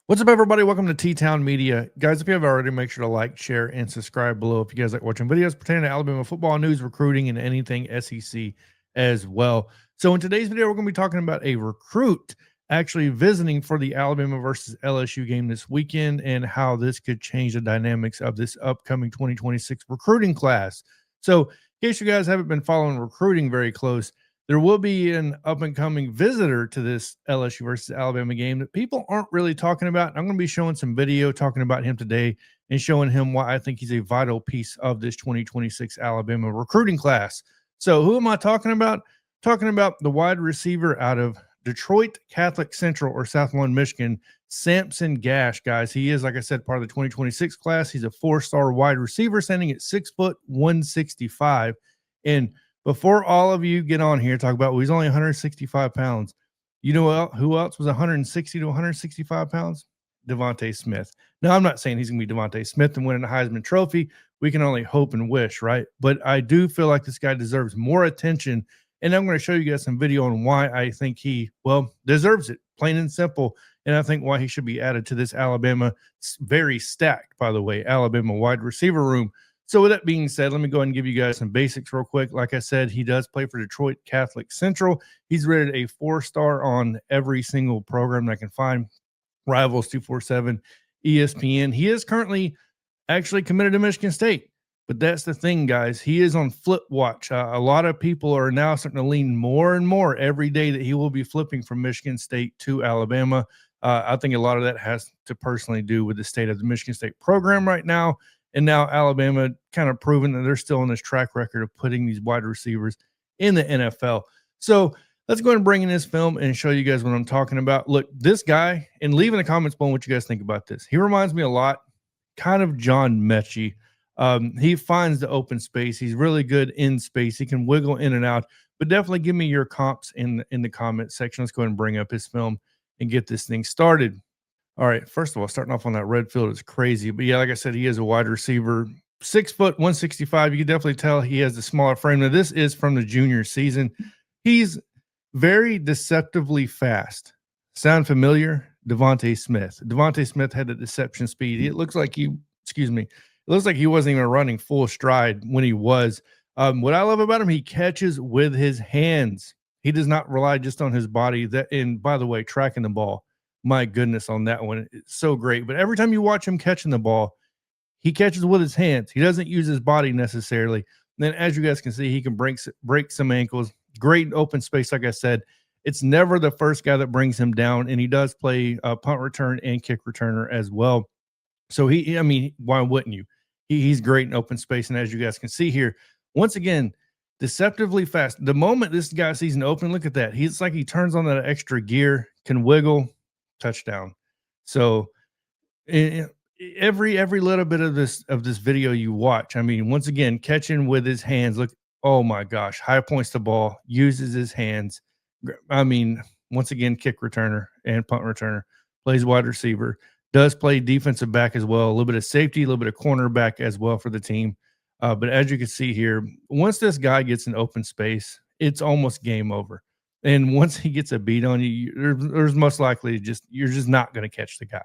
What's up, everybody? Welcome to T-Town Media. Guys, if you haven't already, make sure to like, share, and subscribe below if you guys like watching videos pertaining to Alabama football news, recruiting, and anything SEC as well. So in today's video, we're going to be talking about a recruit actually visiting for the Alabama versus LSU game this weekend and how this could change the dynamics of this upcoming 2026 recruiting class. So in case you guys haven't been following recruiting very close, there will be an up-and-coming visitor to this LSU versus Alabama game that people aren't really talking about. I'm going to be showing some video talking about him today and showing him why I think he's a vital piece of this 2026 Alabama recruiting class. So who am I talking about? Talking about the wide receiver out of Detroit Catholic Central or Southland, Michigan, Samson Gash, guys. He is, like I said, part of the 2026 class. He's a four-star wide receiver, standing at 6 foot 165. And before all of you get on here, talk about, well, he's only 165 pounds. You know who else was 160 to 165 pounds? Devontae Smith. Now, I'm not saying he's going to be Devontae Smith and winning a Heisman Trophy. We can only hope and wish, right? But I do feel like this guy deserves more attention. And I'm going to show you guys some video on why I think he, well, deserves it, plain and simple. And I think why he should be added to this Alabama, very stacked, by the way, Alabama wide receiver room. So with that being said, let me go ahead and give you guys some basics real quick. Like I said, he does play for Detroit Catholic Central. He's rated a 4-star on every single program that I can find. Rivals 247, ESPN. He is currently actually committed to Michigan State. But that's the thing, guys. He is on flip watch. A lot of people are now starting to lean more and more every day that he will be flipping from Michigan State to Alabama. I think a lot of that has to personally do with the state of the Michigan State program right now. And now Alabama kind of proven that they're still on this track record of putting these wide receivers in the NFL. So let's go ahead and bring in this film and show you guys what I'm talking about. Look, this guy, and leave in the comments below what you guys think about this. He reminds me a lot, kind of John Mechie. He finds the open space. He's really good in space. He can wiggle in and out. But definitely give me your comps in the comment section. Let's go ahead and bring up his film and get this thing started. All right, first of all, starting off on that red field is crazy. But yeah, like I said, he is a wide receiver, 6 foot 165. You can definitely tell he has a smaller frame. Now, this is from the junior season. He's very deceptively fast. Sound familiar? Devontae Smith. Devontae Smith had the deception speed. It looks like it looks like he wasn't even running full stride when he was. What I love about him, he catches with his hands. He does not rely just on his body. And by the way, tracking the ball, my goodness, on that one, it's so great. But every time you watch him catching the ball, he catches with his hands. He doesn't use his body necessarily. And then, as you guys can see, he can break some ankles. Great open space, like I said. It's never the first guy that brings him down, and he does play punt return and kick returner as well. So I mean, why wouldn't you? He's great in open space, and as you guys can see here, once again, deceptively fast. The moment this guy sees an open, look at that. He's like he turns on that extra gear, can wiggle, touchdown. So every little bit of this video you watch, I mean, once again, catching with his hands. Look, oh my gosh, high points the ball, uses his hands. I mean, once again, kick returner and punt returner, plays wide receiver, does play defensive back as well, a little bit of safety, a little bit of cornerback as well for the team. But as you can see here, once this guy gets in open space, it's almost game over. And once he gets a beat on you, there's most likely you're just not going to catch the guy.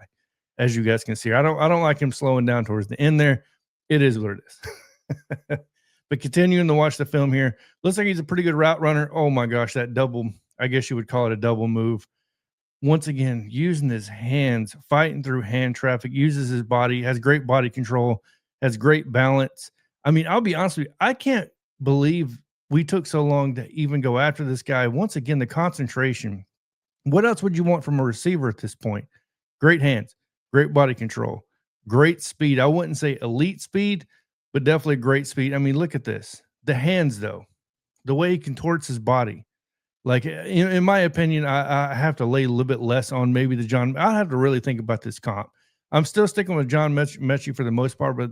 As you guys can see, I don't like him slowing down towards the end there. It is what it is. But continuing to watch the film here, looks like he's a pretty good route runner. Oh my gosh, that double, I guess you would call it a double move. Once again, using his hands, fighting through hand traffic, uses his body, has great body control, has great balance. I mean, I'll be honest with you, I can't believe we took so long to even go after this guy. Once again, the concentration. What else would you want from a receiver at this point? Great hands, great body control, great speed. I wouldn't say elite speed, but definitely great speed. I mean, look at this. The hands, though, the way he contorts his body. Like, in my opinion, I have to lay a little bit less on maybe the John. I have to really think about this comp. I'm still sticking with John Mechie for the most part, but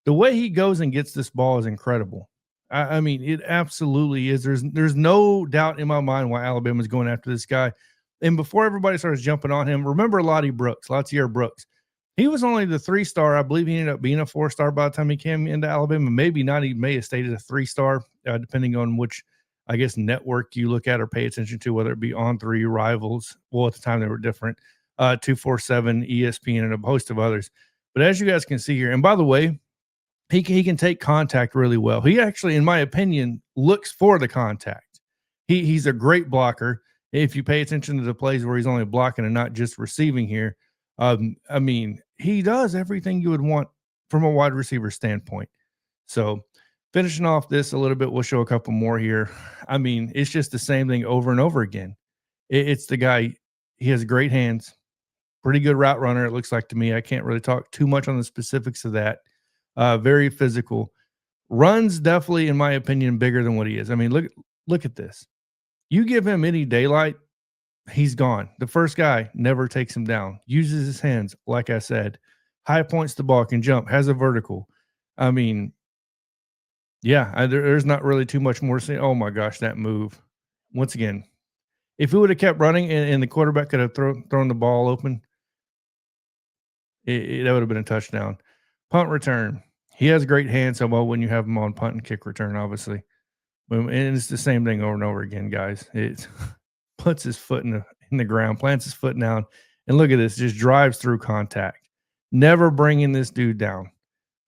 the way he goes and gets this ball is incredible. I mean, it absolutely is. There's no doubt in my mind why Alabama's going after this guy. And before everybody starts jumping on him, remember Latier Brooks. He was only the 3-star. I believe he ended up being a 4-star by the time he came into Alabama. Maybe not. He may have stayed at a 3-star, depending on which, I guess, network you look at or pay attention to, whether it be On3, Rivals. Well, at the time they were different. 247, ESPN, and a host of others. But as you guys can see here, and by the way, he can take contact really well. He actually, in my opinion, looks for the contact. He's a great blocker. If you pay attention to the plays where he's only blocking and not just receiving here, I mean, he does everything you would want from a wide receiver standpoint. So finishing off this a little bit, we'll show a couple more here. I mean, it's just the same thing over and over again. It's the guy. He has great hands, pretty good route runner. It looks like to me. I can't really talk too much on the specifics of that. Very physical. Runs definitely, in my opinion, bigger than what he is. I mean, look at this. You give him any daylight, he's gone. The first guy never takes him down. Uses his hands, like I said. High points the ball, can jump, has a vertical. I mean, yeah, there's not really too much more to say. Oh my gosh, that move. Once again, if he would have kept running and the quarterback could have thrown the ball open, that would have been a touchdown. Punt return. He has great hands, so well when you have him on punt and kick return, obviously. And it's the same thing over and over again, guys. It puts his foot in the ground, plants his foot down, and look at this, just drives through contact. Never bringing this dude down,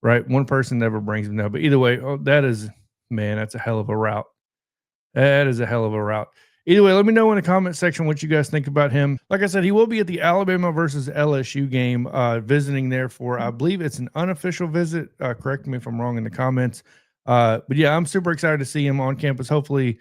right? One person never brings him down. But either way, that's a hell of a route. That is a hell of a route. Either way, let me know in the comment section what you guys think about him. Like I said, he will be at the Alabama versus LSU game, visiting there for, I believe it's an unofficial visit. Correct me if I'm wrong in the comments. But yeah, I'm super excited to see him on campus. Hopefully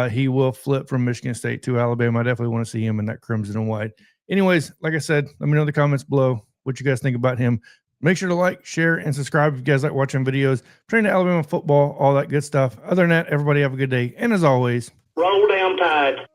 he will flip from Michigan State to Alabama. I definitely want to see him in that crimson and white. Anyways, like I said, let me know in the comments below what you guys think about him. Make sure to like, share, and subscribe if you guys like watching videos, training Alabama football, all that good stuff. Other than that, everybody have a good day. And as always, roll down tide.